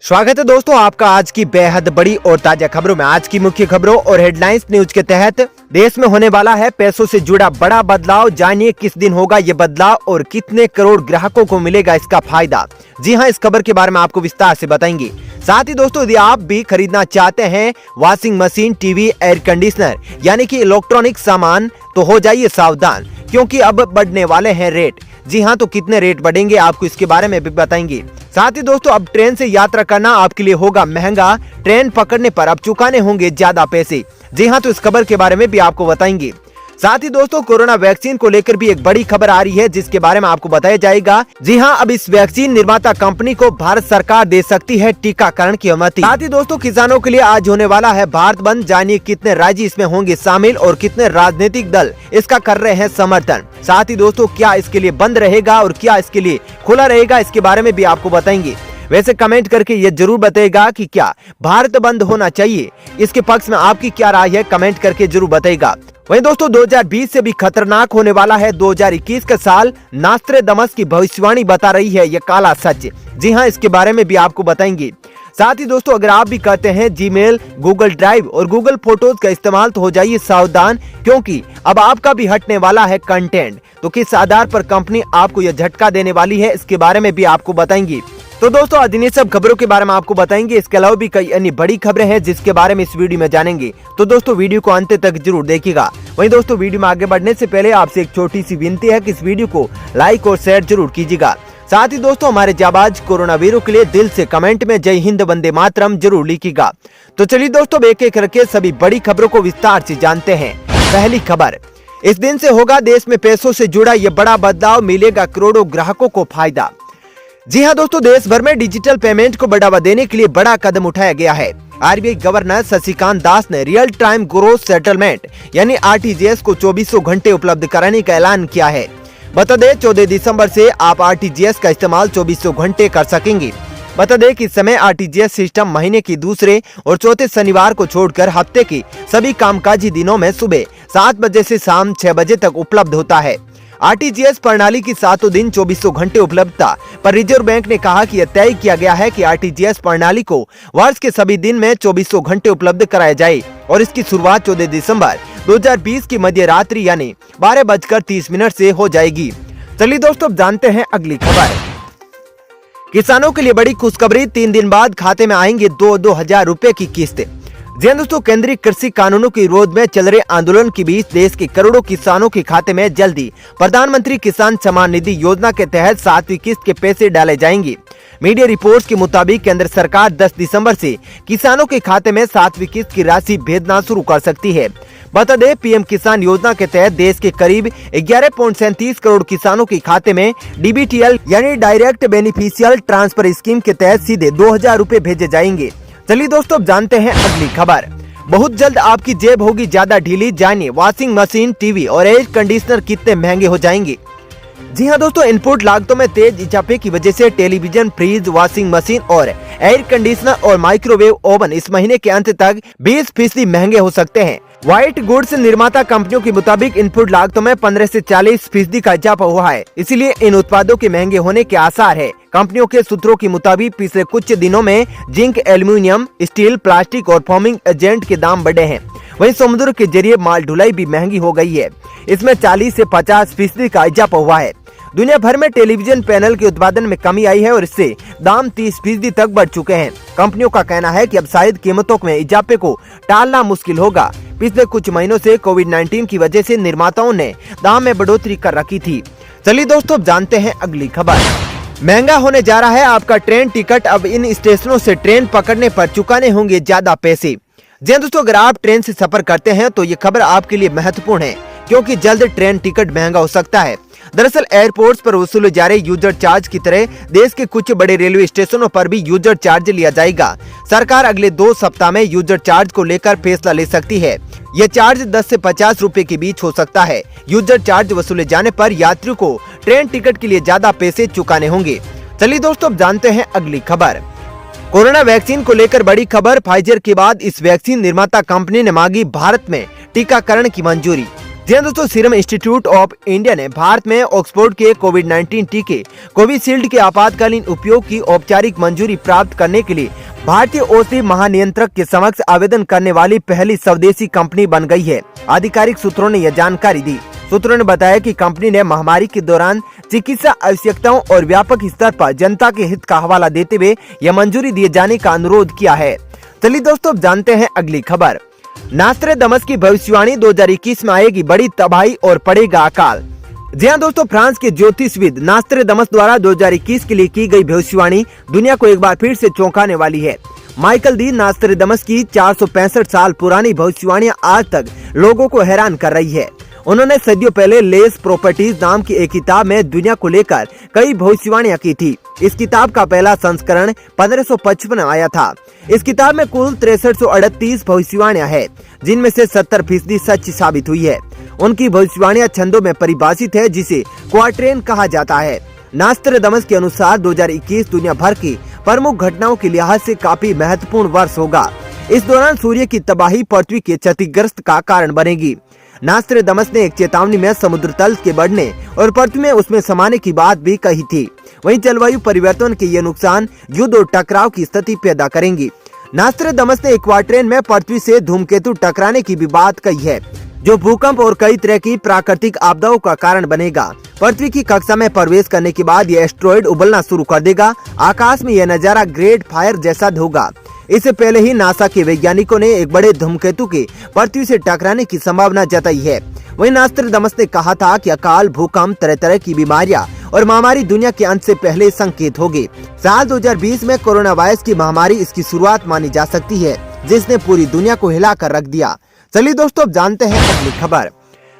स्वागत है दोस्तों आपका आज की बेहद बड़ी और ताजा खबरों में। आज की मुख्य खबरों और हेडलाइंस न्यूज के तहत देश में होने वाला है पैसों से जुड़ा बड़ा बदलाव। जानिए किस दिन होगा ये बदलाव और कितने करोड़ ग्राहकों को मिलेगा इसका फायदा। जी हां, इस खबर के बारे में आपको विस्तार से बताएंगे। साथ ही दोस्तों, यदि आप भी खरीदना चाहते हैं washing machine, TV, air conditioner यानी कि इलेक्ट्रॉनिक सामान, तो हो जाइए सावधान, क्योंकि अब बढ़ने वाले हैं रेट। जी हाँ, तो कितने रेट बढ़ेंगे आपको इसके बारे में भी बताएंगे। साथ ही दोस्तों, अब ट्रेन से यात्रा करना आपके लिए होगा महंगा। ट्रेन पकड़ने पर अब चुकाने होंगे ज्यादा पैसे। जी हाँ, तो इस खबर के बारे में भी आपको बताएंगे। साथ ही दोस्तों, कोरोना वैक्सीन को लेकर भी एक बड़ी खबर आ रही है जिसके बारे में आपको बताया जाएगा। जी हाँ, अब इस वैक्सीन निर्माता कंपनी को भारत सरकार दे सकती है टीकाकरण की अनुमति। साथ ही दोस्तों, किसानों के लिए आज होने वाला है भारत बंद। जानिए कितने राज्य इसमें होंगे शामिल और कितने राजनीतिक दल इसका कर रहे हैं समर्थन। साथ ही दोस्तों, क्या इसके लिए बंद रहेगा और क्या इसके लिए खुला रहेगा, इसके बारे में भी आपको बताएंगे। वैसे कमेंट करके ये जरूर बताएगा कि क्या भारत बंद होना चाहिए। इसके पक्ष में आपकी क्या राय है, कमेंट करके जरूर बताएगा। वहीं दोस्तों, 2020 से भी खतरनाक होने वाला है 2021 का साल। नास्ट्रेडमस की भविष्यवाणी बता रही है ये काला सच। जी हाँ, इसके बारे में भी आपको बताएंगे। साथ ही दोस्तों, अगर आप भी करते हैं जीमेल, गूगल ड्राइव और गूगल फोटोज का इस्तेमाल, तो हो जाइए सावधान, क्योंकि अब आपका भी हटने वाला है कंटेंट। तो किस आधार पर कंपनी आपको यह झटका देने वाली है, इसके बारे में भी आपको बताएंगे। तो दोस्तों, आज इन्हीं सब खबरों के बारे में आपको बताएंगे। इसके अलावा भी कई अन्य बड़ी खबरें हैं जिसके बारे में इस वीडियो में जानेंगे। तो दोस्तों, वीडियो को अंत तक जरूर देखिएगा। वहीं दोस्तों, वीडियो में आगे बढ़ने से पहले आपसे एक छोटी सी विनती है कि इस वीडियो को लाइक और शेयर जरूर कीजिएगा। साथ ही दोस्तों, हमारे जाबाज कोरोना वीरों के लिए दिल से कमेंट में जय हिंद वंदे मातरम जरूर लिखिएगा। तो चलिए दोस्तों, एक एक करके सभी बड़ी खबरों को विस्तार से जानते हैं। पहली खबर, इस दिन से होगा देश में पैसों से जुड़ा ये बड़ा बदलाव, मिलेगा करोड़ों ग्राहकों को फायदा। जी हां दोस्तों, देश भर में डिजिटल पेमेंट को बढ़ावा देने के लिए बड़ा कदम उठाया गया है। आरबीआई गवर्नर शक्तिकांत दास ने रियल टाइम ग्रोथ सेटलमेंट यानी आरटीजीएस को 2400 घंटे उपलब्ध कराने का ऐलान किया है। बता दें, 14 दिसंबर से आप आरटीजीएस का इस्तेमाल 2400 घंटे कर सकेंगे। बता दें कि इस समय आरटीजीएस सिस्टम महीने की दूसरे और चौथे शनिवार को छोड़कर हफ्ते के सभी कामकाजी दिनों में सुबह 7 बजे से शाम 6 बजे तक उपलब्ध होता है। आरटीजीएस प्रणाली की 7 दिन 2400 घंटे उपलब्धता पर रिजर्व बैंक ने कहा कि यह तय किया गया है कि आरटीजीएस प्रणाली को वर्ष के सभी दिन में 2400 घंटे उपलब्ध कराया जाए और इसकी शुरुआत 14 दिसंबर 2020 की मध्य रात्रि यानी 12:30 से हो जाएगी। चलिए दोस्तों, अब जानते हैं अगली खबर। किसानों के लिए बड़ी खुशखबरी, 3 दिन बाद खाते में आएंगे 2-2 हजार रूपए की किस्त। जी दोस्तों, केंद्रीय कृषि कानूनों के विरोध में चल रहे आंदोलन के बीच देश के करोड़ों किसानों के खाते में जल्दी प्रधानमंत्री किसान सम्मान निधि योजना के तहत 7वीं किस्त के पैसे डाले जाएंगे। मीडिया रिपोर्ट्स के मुताबिक केंद्र सरकार 10 दिसंबर से किसानों के खाते में 7वीं किस्त की राशि भेजना शुरू कर सकती है। बता दें, पीएम किसान योजना के तहत देश के करीब 11.37 करोड़ किसानों के खाते में डीबीटीएल यानी डायरेक्ट बेनिफिशियल ट्रांसफर स्कीम के तहत सीधे 2000 रूपए भेजे जाएंगे। चलिए दोस्तों, अब जानते हैं अगली खबर। बहुत जल्द आपकी जेब होगी ज्यादा ढीली। जानिए वॉशिंग मशीन, टीवी और एयर कंडीशनर कितने महंगे हो जाएंगे। जी हाँ दोस्तों, इनपुट लागतों में तेज इजाफे की वजह से टेलीविजन, फ्रिज, वॉशिंग मशीन और एयर कंडीशनर और माइक्रोवेव ओवन इस महीने के अंत तक 20% महंगे हो सकते हैं। व्हाइट गुड्स निर्माता कंपनियों के मुताबिक इनपुट लागतों में 15 से 40% का इजाफा हुआ है, इसलिए इन उत्पादों के महंगे होने के आसार है। कंपनियों के सूत्रों के मुताबिक पिछले कुछ दिनों में जिंक, एल्यूमिनियम, स्टील, प्लास्टिक और फोमिंग एजेंट के दाम बढ़े हैं। वहीं समुद्र के जरिए माल ढुलाई भी महंगी हो गई है, इसमें 40 से 50% का इजाफा हुआ है। दुनिया भर में टेलीविजन पैनल के उत्पादन में कमी आई है और इससे दाम 30% तक बढ़ चुके हैं। कंपनियों का कहना है कि अब शायद कीमतों में इजाफे को टालना मुश्किल होगा। पिछले कुछ महीनों से कोविड-19 की वजह से निर्माताओं ने दाम में बढ़ोतरी कर रखी थी। चलिए दोस्तों, अब जानते हैं अगली खबर। महंगा होने जा रहा है आपका ट्रेन टिकट। अब इन स्टेशनों से ट्रेन पकड़ने पर चुकाने होंगे ज्यादा पैसे। जी दोस्तों, अगर आप ट्रेन से सफर करते हैं तो ये खबर आपके लिए महत्वपूर्ण है, क्योंकि जल्द ट्रेन टिकट महंगा हो सकता है। दरअसल एयरपोर्ट्स पर वसूले जा रहे यूजर चार्ज की तरह देश के कुछ बड़े रेलवे स्टेशनों पर भी यूजर चार्ज लिया जाएगा। सरकार अगले 2 सप्ताह में यूजर चार्ज को लेकर फैसला ले सकती है। यह चार्ज 10 से 50 रूपए के बीच हो सकता है। यूजर चार्ज वसूले जाने पर यात्रियों को ट्रेन टिकट के लिए ज्यादा पैसे चुकाने होंगे। चलिए दोस्तों, अब जानते हैं अगली खबर। कोरोना वैक्सीन को लेकर बड़ी खबर। फाइजर के बाद इस वैक्सीन निर्माता कंपनी ने मांगी भारत में टीकाकरण की मंजूरी। जी हाँ दोस्तों, सीरम इंस्टीट्यूट ऑफ इंडिया ने भारत में ऑक्सफोर्ड के कोविड-19 टीके कोविशील्ड के आपातकालीन उपयोग की औपचारिक मंजूरी प्राप्त करने के लिए भारतीय औषधि महानियंत्रक के समक्ष आवेदन करने वाली पहली स्वदेशी कंपनी बन गई है। आधिकारिक सूत्रों ने यह जानकारी दी। सूत्रों ने बताया कि कंपनी ने महामारी के दौरान चिकित्सा आवश्यकताओं और व्यापक स्तर पर जनता के हित का हवाला देते हुए यह मंजूरी दिए जाने का अनुरोध किया है। चलिए दोस्तों, अब जानते हैं अगली खबर। नास्ट्रेडमस की भविष्यवाणी 2021 में आएगी बड़ी तबाही और पड़ेगा अकाल। जी हाँ दोस्तों, फ्रांस के ज्योतिषविद नास्ट्रेडमस द्वारा 2021 के लिए की गई भविष्यवाणी दुनिया को एक बार फिर से चौंकाने वाली है। माइकल दी नास्ट्रेडमस की 465 साल पुरानी भविष्यवाणियां आज तक लोगों को हैरान कर रही है। उन्होंने सदियों पहले लेस प्रॉपर्टीज नाम की एक किताब में दुनिया को लेकर कई भविष्यवाणियां की थी। इस किताब का पहला संस्करण 1555 में आया था। इस किताब में कुल 6338 भविष्यवाणियां हैं, जिनमें से 70% सच साबित हुई है। उनकी भविष्यवाणियां छंदों में परिभाषित है, जिसे क्वार्ट्रेन कहा जाता है। नास्ट्रेडमस के अनुसार 2021 दुनिया भर की प्रमुख घटनाओं के लिहाज से काफी महत्वपूर्ण वर्ष होगा। इस दौरान सूर्य की तबाही पृथ्वी के क्षतिग्रस्त का कारण बनेगी। नास्ट्रेडमस ने एक चेतावनी में समुद्र तल के बढ़ने और पृथ्वी में उसमें समाने की बात भी कही थी। वहीं जलवायु परिवर्तन के ये नुकसान युद्ध और टकराव की स्थिति पैदा करेंगी। नास्ट्रेडमस ने एक क्वार्ट्रेन में पृथ्वी से धूमकेतु टकराने की भी बात कही है, जो भूकंप और कई तरह की प्राकृतिक आपदाओं का कारण बनेगा। पृथ्वी की कक्षा में प्रवेश करने के बाद यह एस्ट्रॉयड उबलना शुरू कर देगा। आकाश में यह नजारा ग्रेट फायर जैसा होगा। इससे पहले ही नासा के वैज्ञानिकों ने एक बड़े धूमकेतु के पृथ्वी से टकराने की संभावना जताई है। वहीं नास्ट्रेडमस ने कहा था कि अकाल, भूकंप, तरह तरह की बीमारियां और महामारी दुनिया के अंत से पहले संकेत होगी। साल 2020 में कोरोना वायरस की महामारी इसकी शुरुआत मानी जा सकती है, जिसने पूरी दुनिया को हिलाकर रख दिया। चलिए दोस्तों, अब जानते हैं अगली खबर।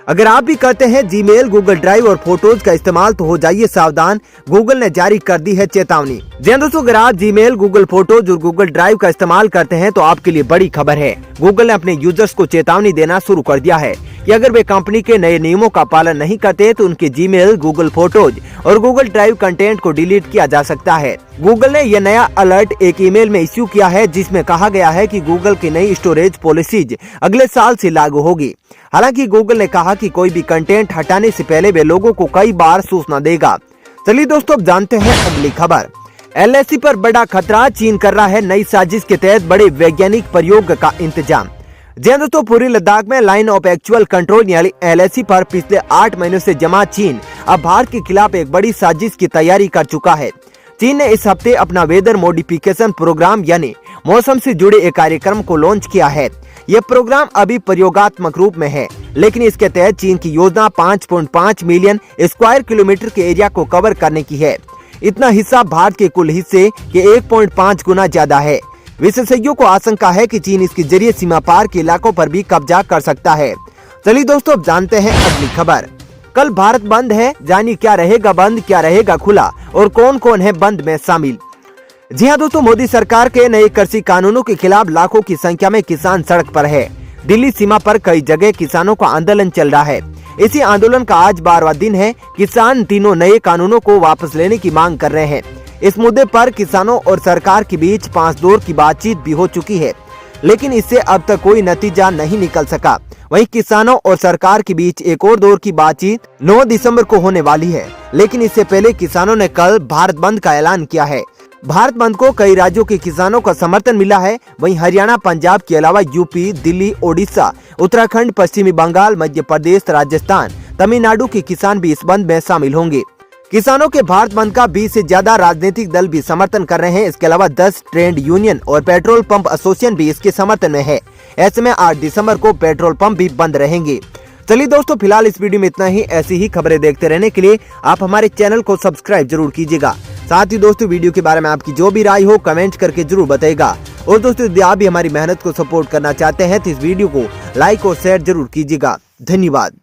अगर आप भी करते हैं जीमेल, गूगल ड्राइव और फोटोज का इस्तेमाल तो हो जाइए सावधान, गूगल ने जारी कर दी है चेतावनी। जी हाँ दोस्तों, अगर आप जीमेल, गूगल फोटोज और गूगल ड्राइव का इस्तेमाल करते हैं तो आपके लिए बड़ी खबर है। गूगल ने अपने यूजर्स को चेतावनी देना शुरू कर दिया है कि अगर वे कंपनी के नए नियमों का पालन नहीं करते तो उनके जीमेल, गूगल फोटोज और गूगल ड्राइव कंटेंट को डिलीट किया जा सकता है। गूगल ने यह नया अलर्ट एक ईमेल में इश्यू किया है, जिसमें कहा गया है कि गूगल की नई स्टोरेज पॉलिसीज अगले साल से लागू होगी। हालांकि गूगल ने कहा कि कोई भी कंटेंट हटाने से पहले वे लोगों को कई बार सूचना देगा। चलिए दोस्तों, अब जानते हैं अगली खबर। एलएसी पर बड़ा खतरा, चीन कर रहा है नई साजिश के तहत बड़े वैज्ञानिक प्रयोग का इंतजाम। जी हाँ दोस्तों, पूर्वी लद्दाख में लाइन ऑफ एक्चुअल कंट्रोल यानी एलएसी पर पिछले 8 महीनों से जमा चीन अब भारत के खिलाफ एक बड़ी साजिश की तैयारी कर चुका है। चीन ने इस हफ्ते अपना वेदर मॉडिफिकेशन प्रोग्राम यानी मौसम से जुड़े एक कार्यक्रम को लॉन्च किया है। यह प्रोग्राम अभी प्रयोगात्मक रूप में है, लेकिन इसके तहत चीन की योजना 5.5 मिलियन स्क्वायर किलोमीटर के एरिया को कवर करने की है। इतना हिस्सा भारत के कुल हिस्से के 1.5 गुना ज्यादा है। विशेषज्ञों को आशंका है कि चीन इसके जरिए सीमा पार के इलाकों पर भी कब्जा कर सकता है। चलिए दोस्तों, अब जानते हैं अगली खबर। कल भारत बंद है, जानिए क्या रहेगा बंद, क्या रहेगा खुला और कौन कौन है बंद में शामिल। जी हाँ दोस्तों, मोदी सरकार के नए कृषि कानूनों के खिलाफ लाखों की संख्या में किसान सड़क पर है। दिल्ली सीमा पर कई जगह किसानों का आंदोलन चल रहा है। इसी आंदोलन का आज 12वां दिन है। किसान तीनों नए कानूनों को वापस लेने की मांग कर रहे हैं। इस मुद्दे पर किसानों और सरकार के बीच 5 दौर की बातचीत भी हो चुकी है, लेकिन इससे अब तक कोई नतीजा नहीं निकल सका। वहीं किसानों और सरकार के बीच एक और दौर की बातचीत 9 दिसंबर को होने वाली है, लेकिन इससे पहले किसानों ने कल भारत बंद का ऐलान किया है। भारत बंद को कई राज्यों के किसानों का समर्थन मिला है। वहीं हरियाणा, पंजाब के अलावा यूपी, दिल्ली, ओडिशा, उत्तराखंड, पश्चिमी बंगाल, मध्य प्रदेश, राजस्थान, तमिलनाडु के किसान भी इस बंद में शामिल होंगे। किसानों के भारत बंद का 20 से ज्यादा राजनीतिक दल भी समर्थन कर रहे हैं। इसके अलावा 10 ट्रेड यूनियन और पेट्रोल पंप एसोसिएशन भी इसके समर्थन में है। ऐसे में 8 दिसंबर को पेट्रोल पंप भी बंद रहेंगे। चलिए दोस्तों, फिलहाल इस वीडियो में इतना ही। ऐसी ही खबरें देखते रहने के लिए आप हमारे चैनल को सब्सक्राइब जरूर कीजिएगा। साथ ही दोस्तों, वीडियो के बारे में आपकी जो भी राय हो कमेंट करके जरूर बताइएगा। और दोस्तों, यदि आप भी हमारी मेहनत को सपोर्ट करना चाहते हैं तो इस वीडियो को लाइक और शेयर जरूर कीजिएगा। धन्यवाद।